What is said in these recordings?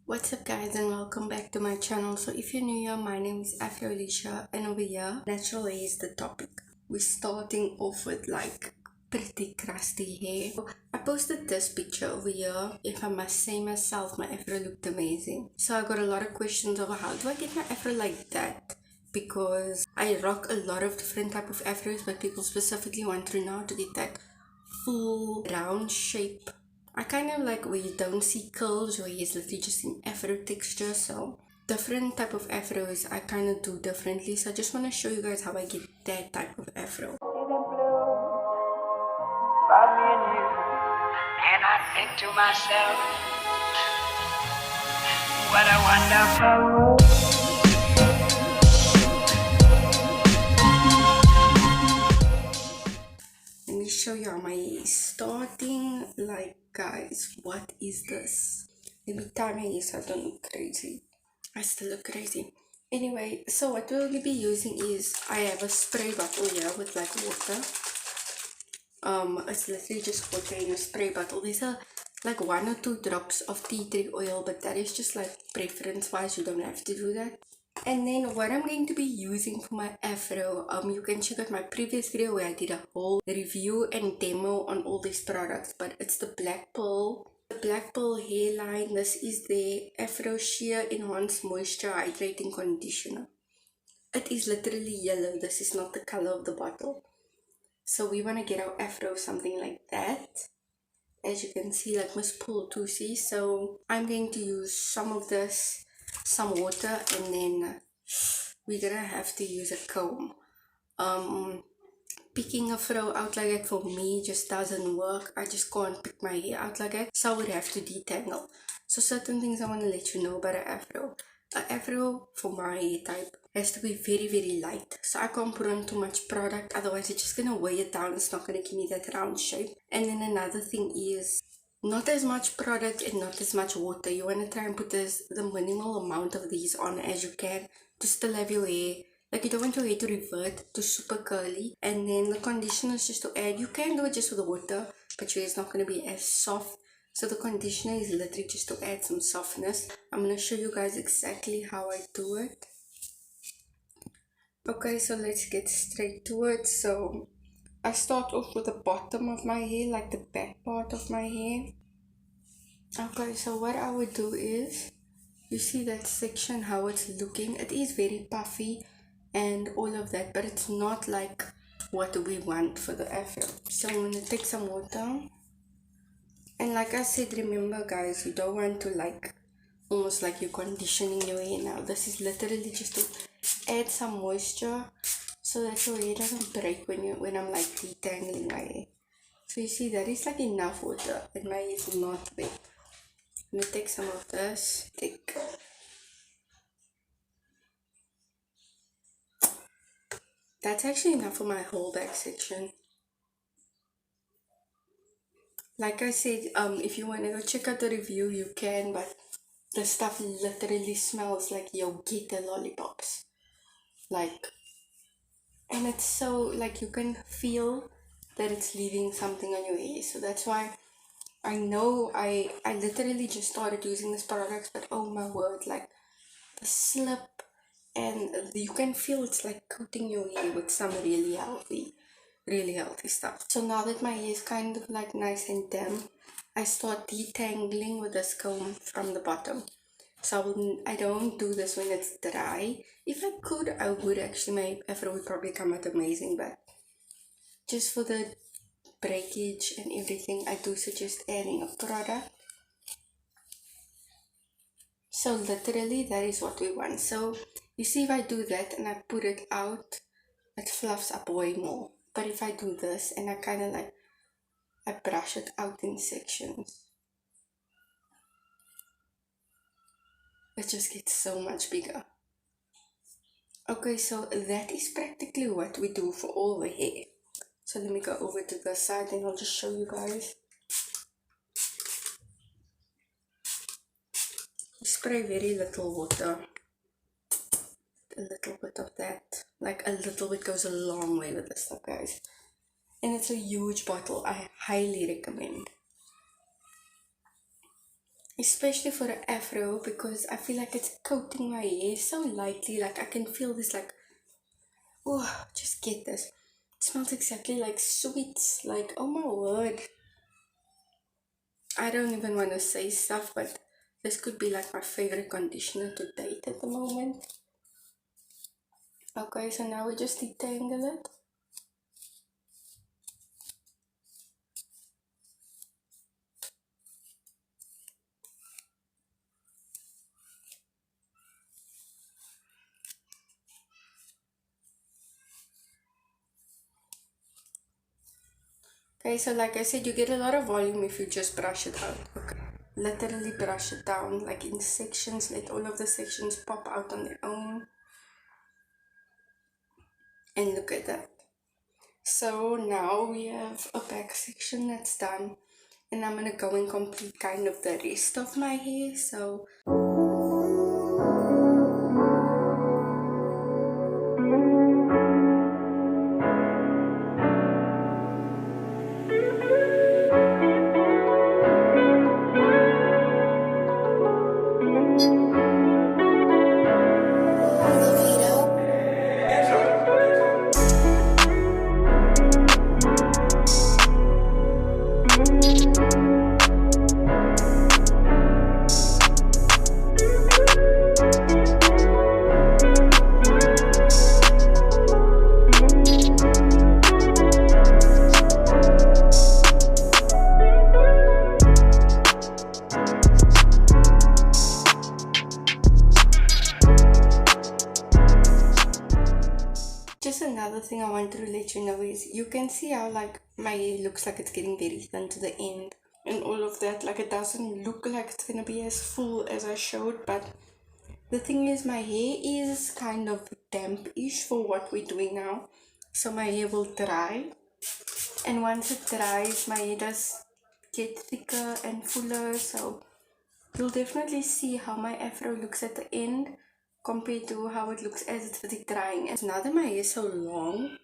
What's up guys and welcome back to my channel. So if you're new here, my name is AFRO and over here, natural hair is the topic. We're starting off with like pretty crusty hair. So, I posted this picture over here. If I must say myself, my afro looked amazing. So I got a lot of questions over how do I get my afro like that? Because I rock a lot of different type of afros, but people specifically want to know how to get that full round shape. I kind of like where you don't see curls, where it's literally just in afro texture. So different type of afros I kind of do differently. So I just want to show you guys how I get that type of afro. And I think to myself, what a wonderful world. Let me show you how my hair is starting. Like guys, what is this? Let me tie my hair so I don't look crazy. I still look crazy. Anyway, so what we'll be using is I have a spray bottle here with like water. It's literally just water in a spray bottle. There's like 1 or 2 drops of tea tree oil, but that is just like preference wise, you don't have to do that. And then what I'm going to be using for my afro, you can check out my previous video where I did a whole review and demo on all these products, but it's the Black Pearl hairline. This is the Afro Sheer Enhanced Moisture Hydrating Conditioner. It is literally yellow. This is not the color of the bottle. So we want to get our afro something like that. As you can see, like Miss Pool to see. So I'm going to use some of this, some water, and then we're gonna have to use a comb. Picking a fro out like that for me just doesn't work. I just can't pick my hair out like that, so I would have to detangle. So certain things I want to let you know about an afro. An afro for my hair type has to be very light, so I can't put on too much product, otherwise it's just gonna weigh it down. It's not gonna give me that round shape. And then another thing is not as much product and not as much water. You want to try and put the minimal amount of these on as you can to still have your hair, like you don't want your hair to revert to super curly. And then the conditioner is just to add. You can do it just with the water, but your hair is not going to be as soft. So the conditioner is literally just to add some softness. I'm going to show you guys exactly how I do it. Okay, so let's get straight to it. So I start off with the bottom of my hair, like the back part of my hair. Okay, so what I would do is, you see that section, how it's looking? It is very puffy and all of that, but it's not like what we want for the afro. So I'm gonna take some water. And like I said, remember guys, you don't want to like, almost like you're conditioning your hair now. This is literally just to add some moisture so that your hair doesn't break when I'm like detangling my hair. So you see that is like enough water and my hair is not wet. I'm gonna take some of this. That's actually enough for my whole back section. Like I said, if you wanna go check out the review, you can, but the stuff literally smells like Yogita lollipops. Like, and it's so like you can feel that it's leaving something on your hair. So that's why I know I literally just started using this product, but oh my word, like the slip, and you can feel it's like coating your hair with some really healthy stuff. So now that my hair is kind of like nice and damp, I start detangling with this comb from the bottom. So I don't do this when it's dry. If I could, I would actually. My afro would probably come out amazing, but just for the breakage and everything, I do suggest adding a product. So literally that is what we want. So you see, if I do that and I put it out, it fluffs up way more. But if I do this and I kind of like, I brush it out in sections, it just gets so much bigger. Okay, so that is practically what we do for all the hair. So let me go over to the side and I'll just show you guys. You spray very little water. A little bit of that. Like a little bit goes a long way with this stuff, guys. And it's a huge bottle. I highly recommend. especially for an afro, because I feel like it's coating my hair so lightly. Like I can feel this, like, oh, just get this. It smells exactly like sweets. Like, oh my word. I don't even want to say stuff, but this could be like my favorite conditioner to date at the moment. Okay, so now we just detangle it. Okay, so like I said, you get a lot of volume if you just brush it out. Okay, literally brush it down, like in sections. Let all of the sections pop out on their own. And look at that. So now we have a back section that's done. And I'm gonna go and complete kind of the rest of my hair. So just another thing I wanted to let you know is you can see how like my hair looks like it's getting very thin to the end and all of that. Like it doesn't look like it's gonna be as full as I showed, but the thing is my hair is kind of damp-ish for what we're doing now. So my hair will dry, and once it dries my hair does get thicker and fuller, so you'll definitely see how my afro looks at the end compared to how it looks as it's fully drying. And now that my hair is so long,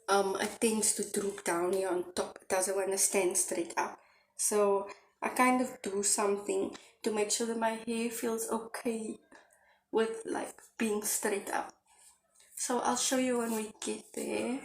it tends to droop down here on top. It doesn't want to stand straight up. So I kind of do something to make sure that my hair feels okay with like being straight up. So I'll show you when we get there.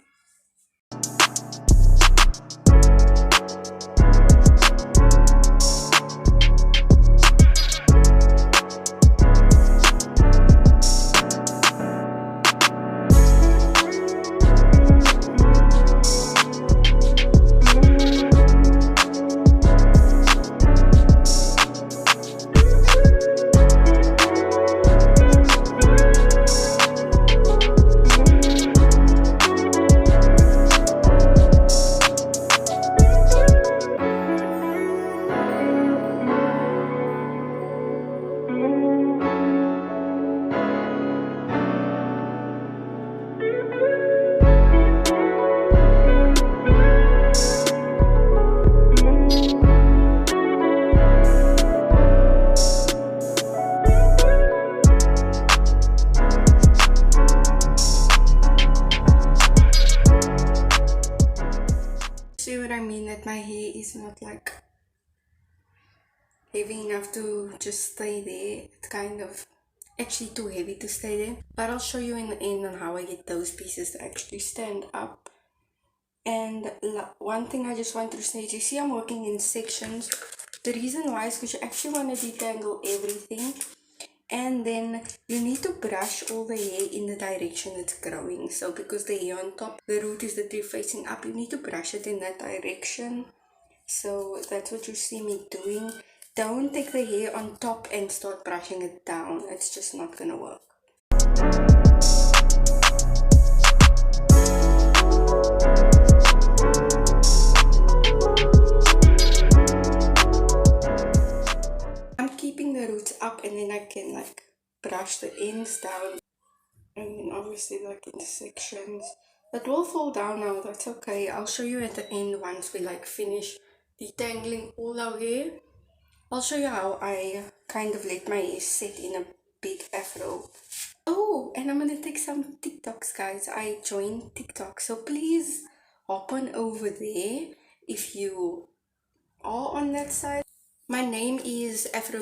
See what I mean? That my hair is not like heavy enough to just stay there. It's kind of actually too heavy to stay there. But I'll show you in the end on how I get those pieces to actually stand up. And one thing I just want to say is, you see I'm working in sections. The reason why is because you actually want to detangle everything. And then you need to brush all the hair in the direction it's growing. So because the hair on top, the root is the tree facing up, you need to brush it in that direction. So that's what you see me doing. Don't take the hair on top and start brushing it down. It's just not gonna work. I'm keeping the roots up, and then I can like brush the ends down, and then obviously like in sections. That will fall down now, that's okay. I'll show you at the end once we like finish detangling all our hair. I'll show you how I kind of let my hair set in a big afro. Oh, and I'm gonna take some TikToks, guys. I joined TikTok, so please hop on over there if you are on that side. My name is Afro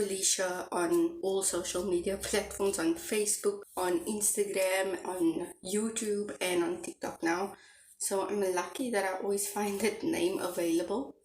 on all social media platforms, on Facebook, on Instagram, on YouTube, and on TikTok now. So I'm lucky that I always find that name available.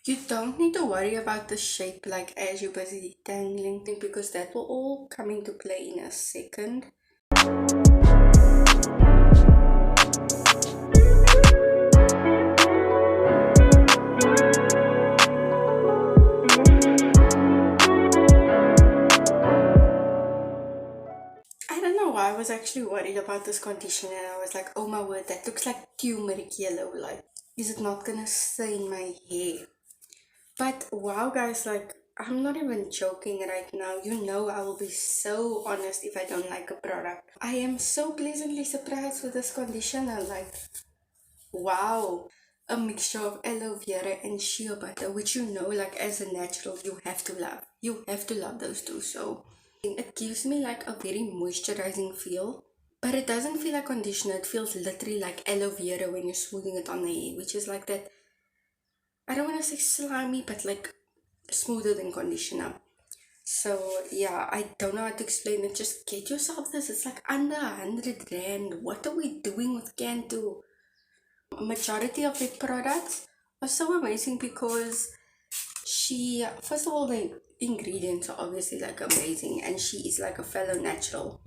You don't need to worry about the shape like as you're busy detangling, because that will all come into play in a second. I don't know why I was actually worried about this conditioner. I was like, oh my word, that looks like turmeric yellow. Like, is it not gonna stain my hair? But wow, guys, like, I'm not even joking right now. You know, I will be so honest if I don't like a product. I am so pleasantly surprised with this conditioner. Like, wow, a mixture of aloe vera and shea butter, which you know, like, as a natural, you have to love. You have to love those two. So, it gives me like a very moisturizing feel. But it doesn't feel like conditioner. It feels literally like aloe vera when you're smoothing it on the hair, which is like that. I don't want to say slimy, but like smoother than conditioner. So yeah, I don't know how to explain it. Just get yourself this. It's like under 100 rand. What are we doing with Cantu? Majority of the products are so amazing because first of all, the ingredients are obviously like amazing, and she is like a fellow natural.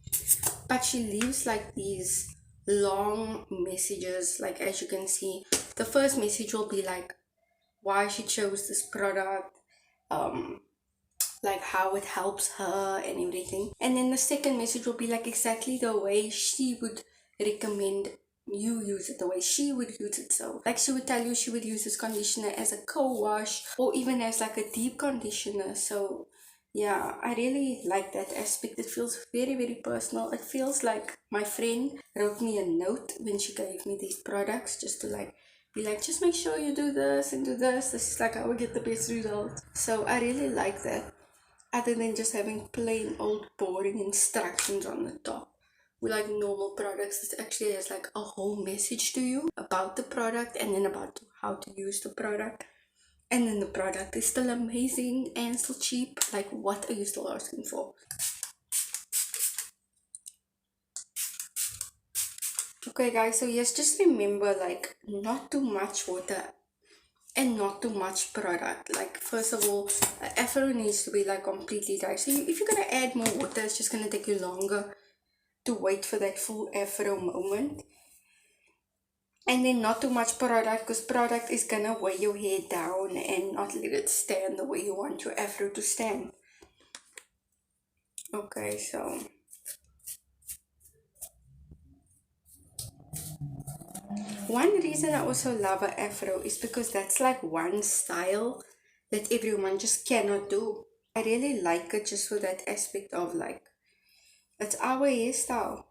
But she leaves like these long messages, like as you can see. The first message will be like why she chose this product, um, like how it helps her and everything. And then the second message will be like exactly the way she would recommend you use it, the way she would use it. So like she would tell you she would use this conditioner as a co-wash or even as like a deep conditioner. So yeah, I really like that aspect. It feels very, very personal. It feels like my friend wrote me a note when she gave me these products, just to like be like, just make sure you do this and do this. This is like how we get the best results. So I really like that, other than just having plain old boring instructions on the top. With like normal products, it actually has like a whole message to you about the product and then about how to use the product. And then the product is still amazing and still cheap. Like, what are you still asking for? Okay, guys, so yes, just remember like not too much water and not too much product. Like, first of all, afro needs to be like completely dry. So if you're gonna add more water, it's just gonna take you longer to wait for that full afro moment. And then not too much product, because product is gonna weigh your hair down and not let it stand the way you want your afro to stand. Okay, so one reason I also love a afro is because that's like one style that everyone just cannot do. I really like it just for that aspect of like, it's our hairstyle.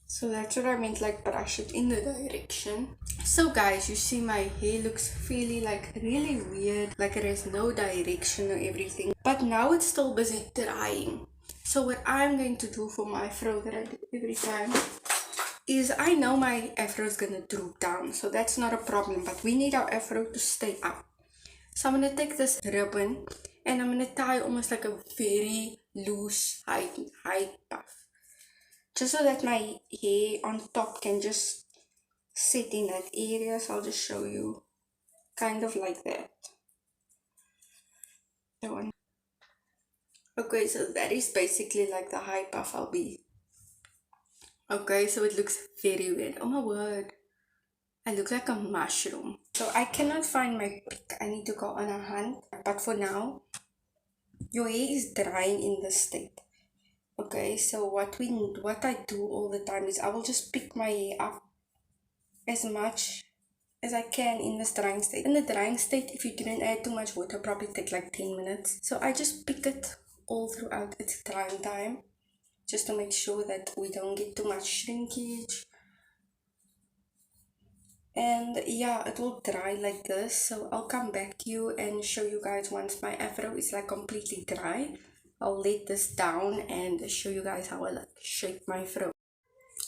So that's what I meant, like brush it in the direction. So guys, you see my hair looks really like really weird, like it has no direction or everything. But now it's still busy drying. So what I'm going to do for my afro that I do every time is, I know my afro is gonna droop down, so that's not a problem, but we need our afro to stay up. So I'm gonna take this ribbon and I'm gonna tie almost like a very loose high puff, just so that my hair on top can just sit in that area. So I'll just show you, kind of like that. The one. Okay, so that is basically like the high puff I'll be. Okay, so it looks very weird. Oh my word, I look like a mushroom. So I cannot find my pick. I need to go on a hunt. But for now, your hair is drying in this state. Okay, so what I do all the time is I will just pick my hair up as much as I can in this drying state. In the drying state, if you didn't add too much water, probably take like 10 minutes. So I just pick it all throughout its drying time, just to make sure that we don't get too much shrinkage. And yeah, it will dry like this. So I'll come back to you and show you guys once my afro is like completely dry. I'll let this down and show you guys how I like shape my fro.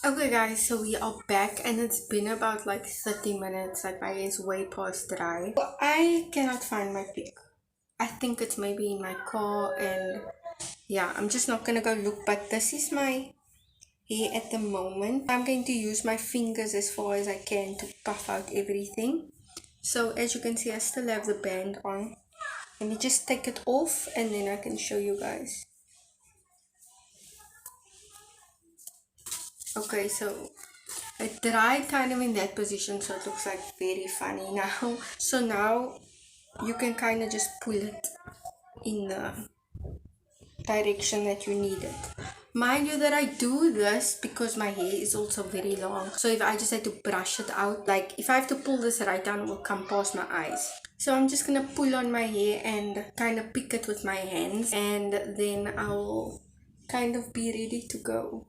Okay guys, so we are back and it's been about like 30 minutes. Like my hair is way past dry. I cannot find my pick. I think it's maybe in my car, and yeah, I'm just not gonna go look, but this is my hair at the moment. I'm going to use my fingers as far as I can to puff out everything. So as you can see, I still have the band on. Let me just take it off and then I can show you guys. Okay, so it dried kind of in that position, so it looks like very funny now. So now you can kind of just pull it in the direction that you need it. Mind you that I do this because my hair is also very long. So if I just had to brush it out, like if I have to pull this right down, it will come past my eyes. So I'm just gonna pull on my hair and kind of pick it with my hands, and then I'll kind of be ready to go.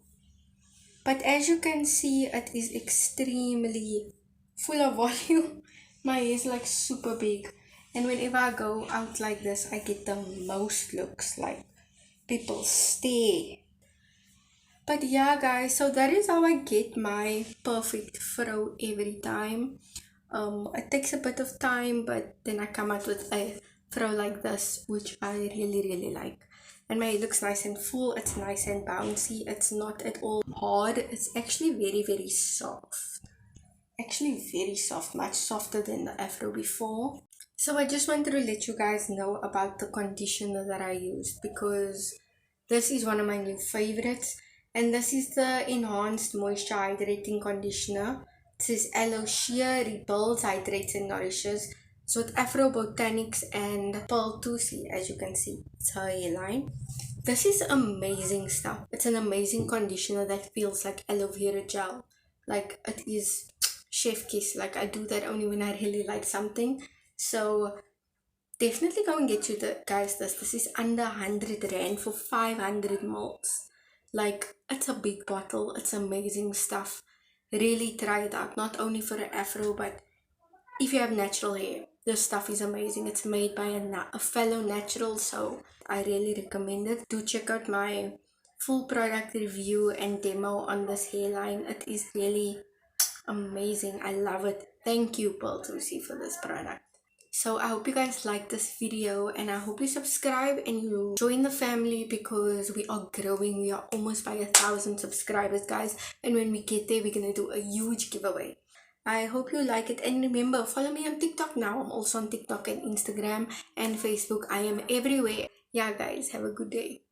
But as you can see, it is extremely full of volume. My hair is like super big, and whenever I go out like this, I get the most looks, like people stare. But yeah guys, so that is how I get my perfect fro every time. It takes a bit of time, but then I come out with a fro like this, which I really like. And my hair looks nice and full, it's nice and bouncy, it's not at all hard, it's actually very soft. Actually very soft, much softer than the afro before. So I just wanted to let you guys know about the conditioner that I used, because this is one of my new favorites, and this is the Enhanced Moisture Hydrating Conditioner. It says Aloe Sheer rebuilds, hydrates and nourishes. So with Afro Botanics and Pearl Tusi, as you can see, it's her hairline. This is amazing stuff. It's an amazing conditioner that feels like aloe vera gel. Like it is chef kiss. Like I do that only when I really like something. So definitely go and get you the guys this. This is under 100 rand for 500 mils. Like it's a big bottle. It's amazing stuff. Really try it out. Not only for an afro, but if you have natural hair, this stuff is amazing. It's made by a fellow natural, so I really recommend it. Do check out my full product review and demo on this hairline. It is really amazing. I love it. Thank you, Pearl Tusi, for this product. So I hope you guys like this video, and I hope you subscribe and you join the family, because we are growing. We are almost by 1,000 subscribers, guys, and when we get there, we're gonna do a huge giveaway. I hope you like it, and remember, follow me on TikTok now. I'm also on TikTok and Instagram and Facebook. I am everywhere. Yeah guys, have a good day.